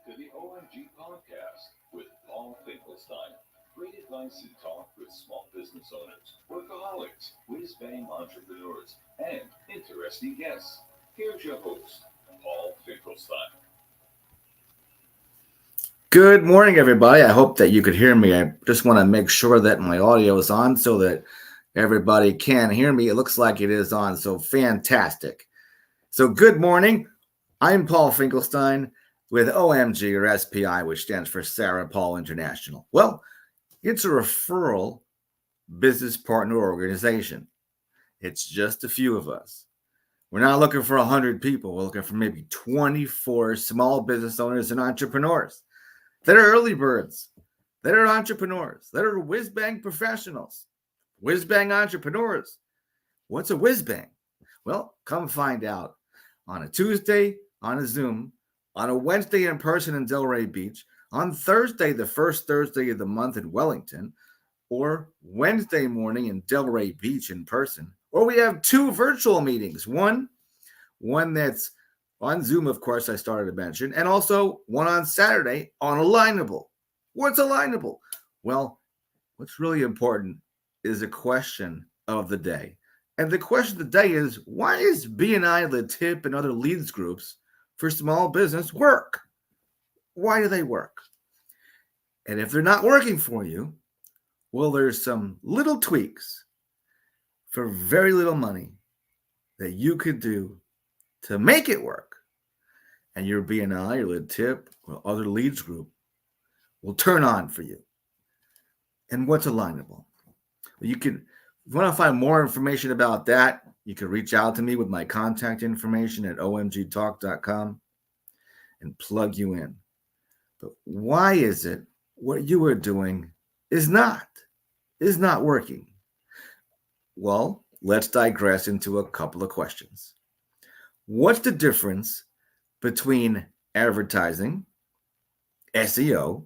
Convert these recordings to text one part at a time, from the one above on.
to the OMG Podcast with Paul Finkelstein. Great advice and talk with small business owners, workaholics, whiz-bang entrepreneurs, and interesting guests. Here's your host, Paul Finkelstein. Good morning, everybody. I hope that you could hear me. I just want to make sure that my audio is on so that everybody can hear me. It looks like it is on, so fantastic. So good morning. I'm Paul Finkelstein with OMG or SPI, which stands for Sarah Paul International. Well, it's a referral business partner organization. It's just a few of us. We're not looking for 100 people. We're looking for maybe 24 small business owners and entrepreneurs that are early birds, that are entrepreneurs, that are whiz-bang professionals, whiz-bang entrepreneurs. What's a whiz-bang? Well, come find out on a Tuesday on a Zoom, on a Wednesday in person in Delray Beach, on Thursday, the first Thursday of the month in Wellington, or Wednesday morning in Delray Beach in person. Or we have two virtual meetings, one that's on Zoom, of course, I started to mention, and also one on Saturday on Alignable. What's Alignable? Well, what's really important is a question of the day. And the question of the day is, why is BNI, the TIP, and other leads groups for small business work? Why do they work? And if they're not working for you, well, there's some little tweaks for very little money that you could do to make it work. And your BNI or the TIP or other leads group will turn on for you. And what's Alignable? Well, if you want to find more information about that, you can reach out to me with my contact information at omgtalk.com and plug you in. But why is it what you are doing is not working? Well, let's digress into a couple of questions. What's the difference between advertising, SEO,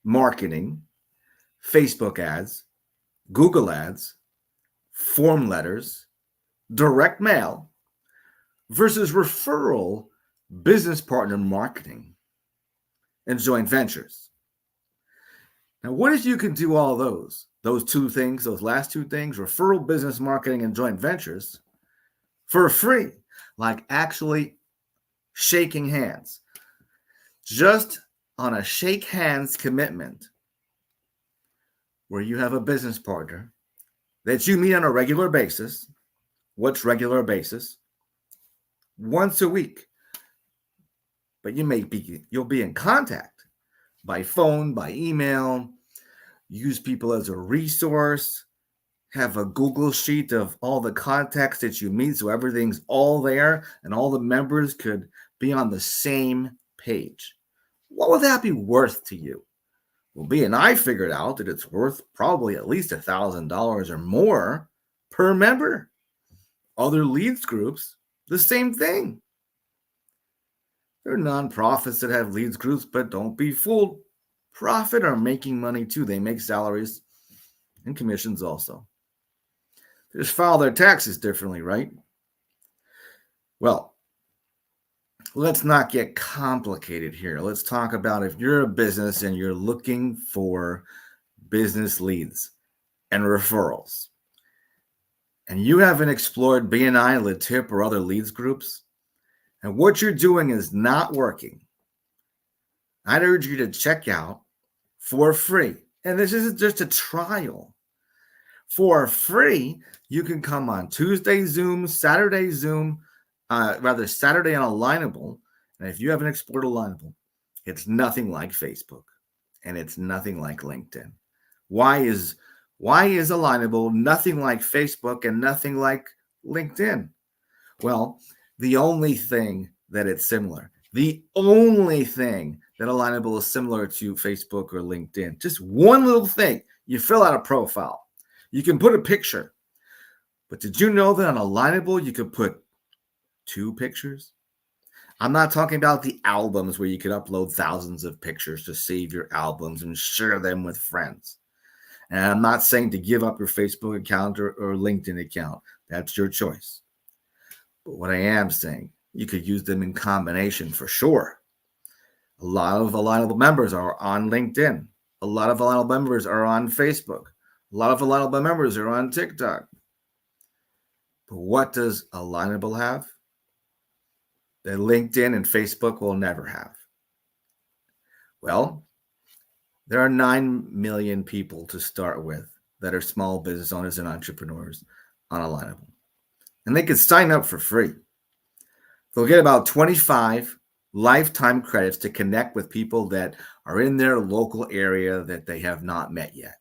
marketing, Facebook ads, Google ads, form letters, direct mail, versus referral, business partner marketing, and joint ventures? Now, what if you can do all those two things, those last two things, referral, business marketing, and joint ventures, for free, like actually shaking hands, just on a shake hands commitment where you have a business partner that you meet on a regular basis. What's regular basis? Once a week. But you'll be in contact by phone, by email, use people as a resource, have a Google sheet of all the contacts that you meet so everything's all there and all the members could be on the same page. What would that be worth to you? Well, BNI figured out that it's worth probably at least $1,000 or more per member. Other leads groups, the same thing. There are nonprofits that have leads groups, but don't be fooled. Profit are making money too. They make salaries and commissions also. They just file their taxes differently, right? Well, let's not get complicated here. Let's talk about if you're a business and you're looking for business leads and referrals, and you haven't explored BNI, LeTip, or other leads groups, and what you're doing is not working, I'd urge you to check out for free. And this isn't just a trial. For free, you can come on Tuesday Zoom, Saturday Zoom, Saturday on Alignable. And if you haven't explored Alignable, it's nothing like Facebook and it's nothing like LinkedIn. Why is Alignable nothing like Facebook and nothing like LinkedIn? Well, the only thing that it's similar, the only thing that Alignable is similar to Facebook or LinkedIn, just one little thing, you fill out a profile. You can put a picture. But did you know that on Alignable, you could put 2 pictures? I'm not talking about the albums where you could upload thousands of pictures to save your albums and share them with friends. And I'm not saying to give up your Facebook account or LinkedIn account. That's your choice. But what I am saying, you could use them in combination for sure. A lot of Alignable members are on LinkedIn. A lot of Alignable members are on Facebook. A lot of Alignable members are on TikTok. But what does Alignable have that LinkedIn and Facebook will never have? Well, there are 9 million people to start with that are small business owners and entrepreneurs on Alignable. And they can sign up for free. They'll get about 25 lifetime credits to connect with people that are in their local area that they have not met yet.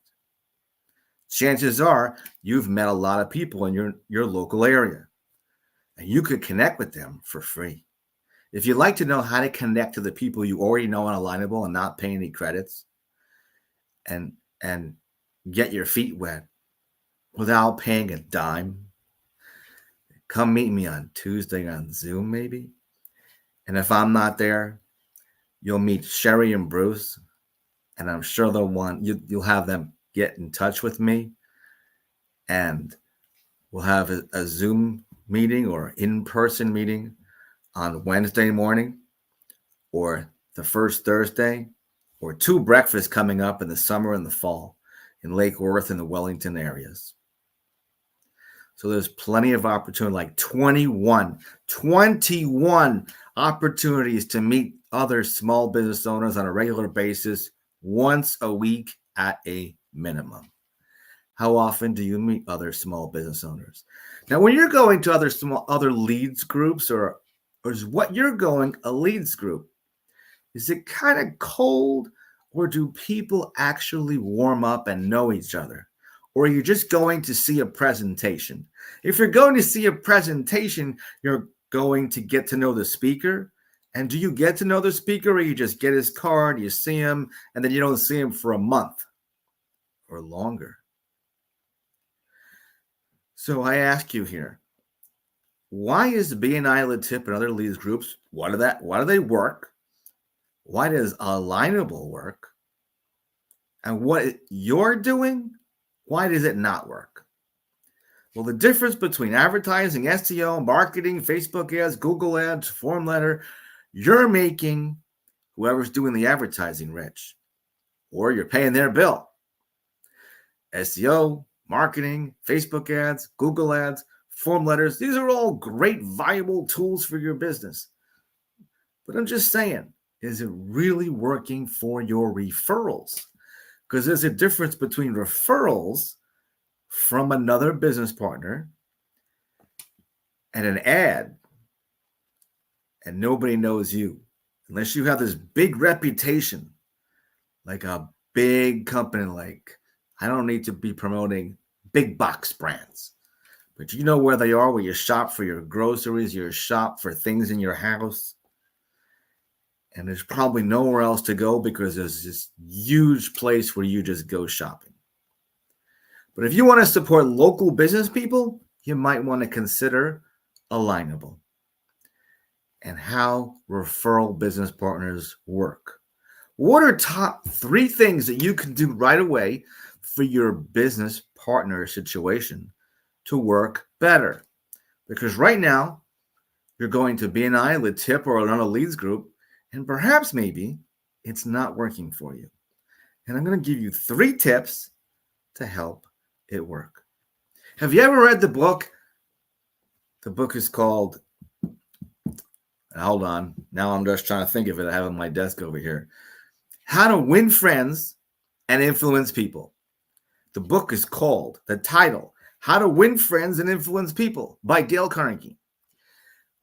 Chances are you've met a lot of people in your local area, and you could connect with them for free. If you'd like to know how to connect to the people you already know on Alignable and not pay any credits and get your feet wet without paying a dime, come meet me on Tuesday on Zoom maybe. And if I'm not there, you'll meet Sherry and Bruce, and I'm sure you'll have them get in touch with me, and we'll have a Zoom meeting or in-person meeting on Wednesday morning or the first Thursday, or 2 breakfasts coming up in the summer and the fall in Lake Worth and the Wellington areas. So there's plenty of opportunity, like 21 opportunities to meet other small business owners on a regular basis once a week at a minimum. How often do you meet other small business owners? Now, when you're going to other leads groups, or is what you're going a leads group, is it kind of cold, or do people actually warm up and know each other? Or are you just going to see a presentation? If you're going to see a presentation, you're going to get to know the speaker. And do you get to know the speaker, or you just get his card, you see him, and then you don't see him for a month or longer? So I ask you here, why is BNI LeTip and other leads groups, why do they work? Why does Alignable work? And what you're doing, why does it not work? Well, the difference between advertising, SEO, marketing, Facebook ads, Google ads, form letter, you're making whoever's doing the advertising rich, or you're paying their bill. SEO, marketing, Facebook ads, Google ads, form letters, these are all great, viable tools for your business. But I'm just saying, is it really working for your referrals? Because there's a difference between referrals from another business partner and an ad, and nobody knows you unless you have this big reputation, like a big company. Like, I don't need to be promoting big box brands, but you know where they are, where you shop for your groceries, you shop for things in your house, and there's probably nowhere else to go because there's this huge place where you just go shopping. But if you want to support local business people, you might want to consider Alignable and how referral business partners work. What are top 3 things that you can do right away for your business partner situation to work better? Because right now, you're going to BNI, LeTip, or another leads group, and perhaps maybe it's not working for you. And I'm going to give you 3 tips to help it work. Have you ever read the book? The book is called, hold on, now I'm just trying to think of it. I have it on my desk over here. How to Win Friends and Influence People. The book is called, the title, How to Win Friends and Influence People by Dale Carnegie.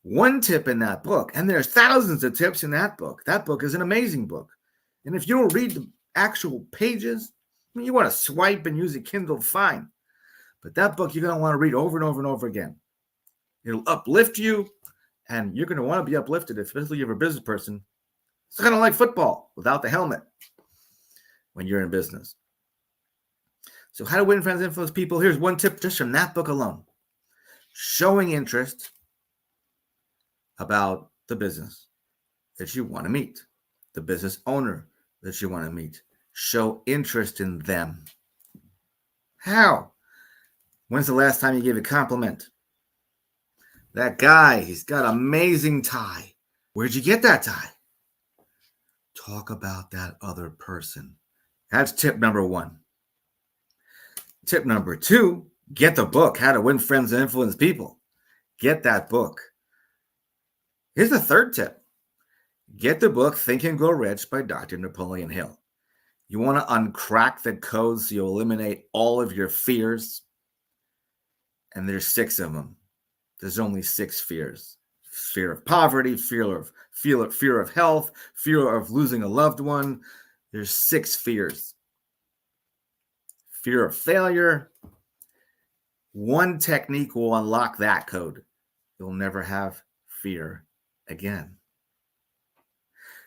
One tip in that book, and there's thousands of tips in that book. That book is an amazing book. And if you don't read the actual pages, I mean, you want to swipe and use a Kindle, fine. But that book, you're going to want to read over and over and over again. It'll uplift you, and you're going to want to be uplifted, especially if you're a business person. It's kind of like football without the helmet when you're in business. So how to win friends, influence people. Here's one tip just from that book alone. Showing interest about the business that you want to meet, the business owner that you want to meet. Show interest in them. How? When's the last time you gave a compliment? That guy, he's got an amazing tie. Where'd you get that tie? talk about that other person. That's tip number 1. Tip number 2, get the book, How to Win Friends and Influence People. Get that book. Here's the third tip. Get the book Think and Grow Rich by Dr. Napoleon Hill. You want to uncrack the codes so you eliminate all of your fears. And there's 6 of them. There's only 6 fears. Fear of poverty, fear of health, fear of losing a loved one. There's 6 fears. Fear of failure. One technique will unlock that code. You'll never have fear again.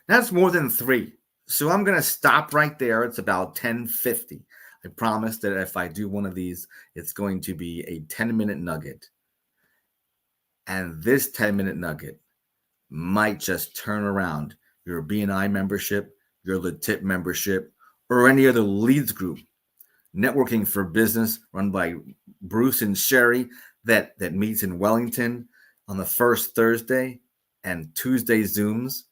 That's more than 3. So I'm going to stop right there. It's about 10:50. I promise that if I do one of these, it's going to be a 10-minute nugget. And this 10-minute nugget might just turn around your BNI membership, your Le Tip membership, or any other leads group. Networking for Business run by Bruce and Sherry that meets in Wellington on the first Thursday and Tuesday Zooms.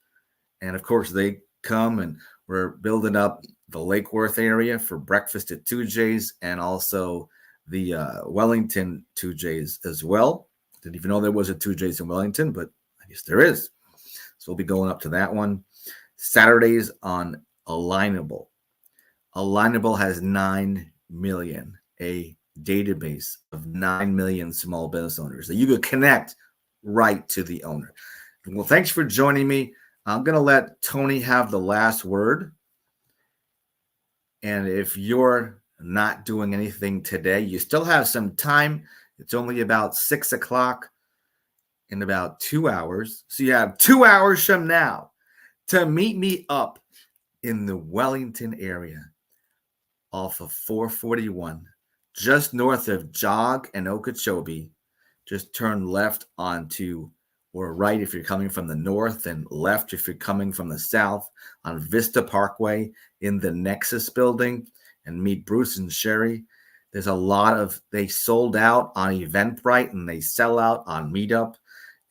And of course, they come and we're building up the Lake Worth area for breakfast at 2J's and also the Wellington 2J's as well. Didn't even know there was a 2J's in Wellington, but I guess there is. So we'll be going up to that one. Saturdays on Alignable. Alignable has 9 million, a database of 9 million small business owners that you could connect right to the owner. Well, thanks for joining me. I'm going to let Tony have the last word. And if you're not doing anything today, you still have some time. It's only about 6 o'clock in about 2 hours. So you have 2 hours from now to meet me up in the Wellington area off of 441, just north of Jog and Okeechobee. Just turn left onto, or right if you're coming from the north, and left if you're coming from the south on Vista Parkway in the Nexus building, and meet Bruce and Sherry. There's a lot of, they sold out on Eventbrite and they sell out on Meetup,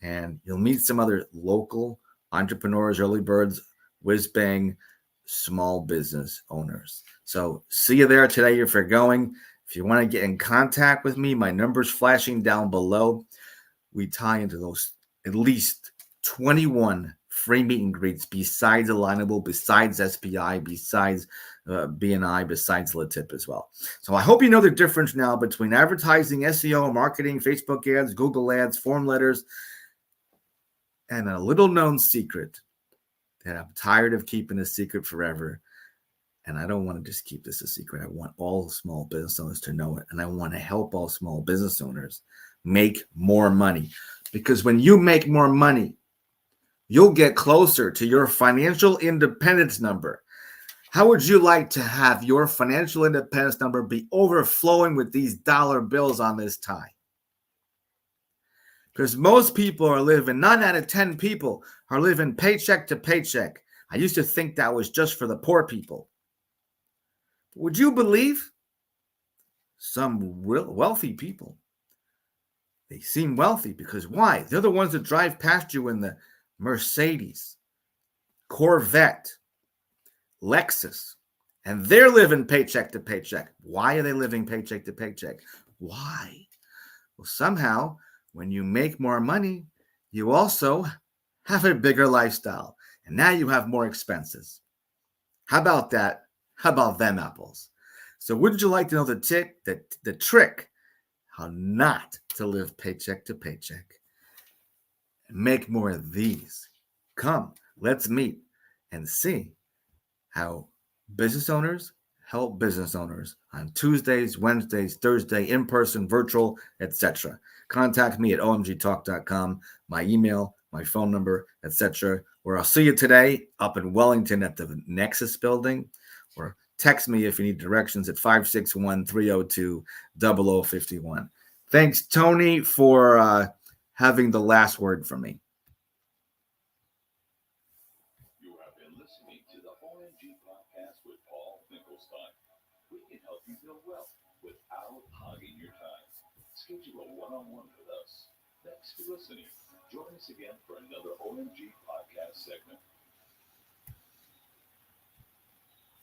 and you'll meet some other local entrepreneurs, early birds, whiz bang, small business owners. So see you there today if you're going. If you want to get in contact with me, my number's flashing down below. We tie into those at least 21 free meet and greets besides Alignable, besides SPI, besides BNI, besides Le Tip as well. So I hope you know the difference now between advertising, SEO, marketing, Facebook ads, Google ads, form letters, and a little known secret that I'm tired of keeping a secret forever. And I don't want to just keep this a secret. I want all small business owners to know it. And I want to help all small business owners make more money. Because when you make more money, you'll get closer to your financial independence number. How would you like to have your financial independence number be overflowing with these dollar bills on this tie? Because most people are living, 9 out of 10 people are living paycheck to paycheck. I used to think that was just for the poor people. Would you believe some real wealthy people? They seem wealthy because why? They're the ones that drive past you in the Mercedes, Corvette, Lexus, and they're living paycheck to paycheck. Why are they living paycheck to paycheck? Why? Well, somehow, when you make more money, you also have a bigger lifestyle, and now you have more expenses. How about that? How about them apples? So wouldn't you like to know the trick, how not to live paycheck to paycheck? Make more of these. Come, let's meet and see how business owners help business owners on Tuesdays, Wednesdays, Thursday, in person, virtual, etc. Contact me at omgtalk.com, my email, my phone number, etc. Or I'll see you today up in Wellington at the Nexus building, or text me if you need directions at 561-302-0051. Thanks, Tony, for having the last word for me. You have been listening to the OMG Podcast with Paul Finkelstein. We can help you build wealth without hogging your time. Schedule a one-on-one with us. Thanks for listening. Join us again for another OMG Podcast segment.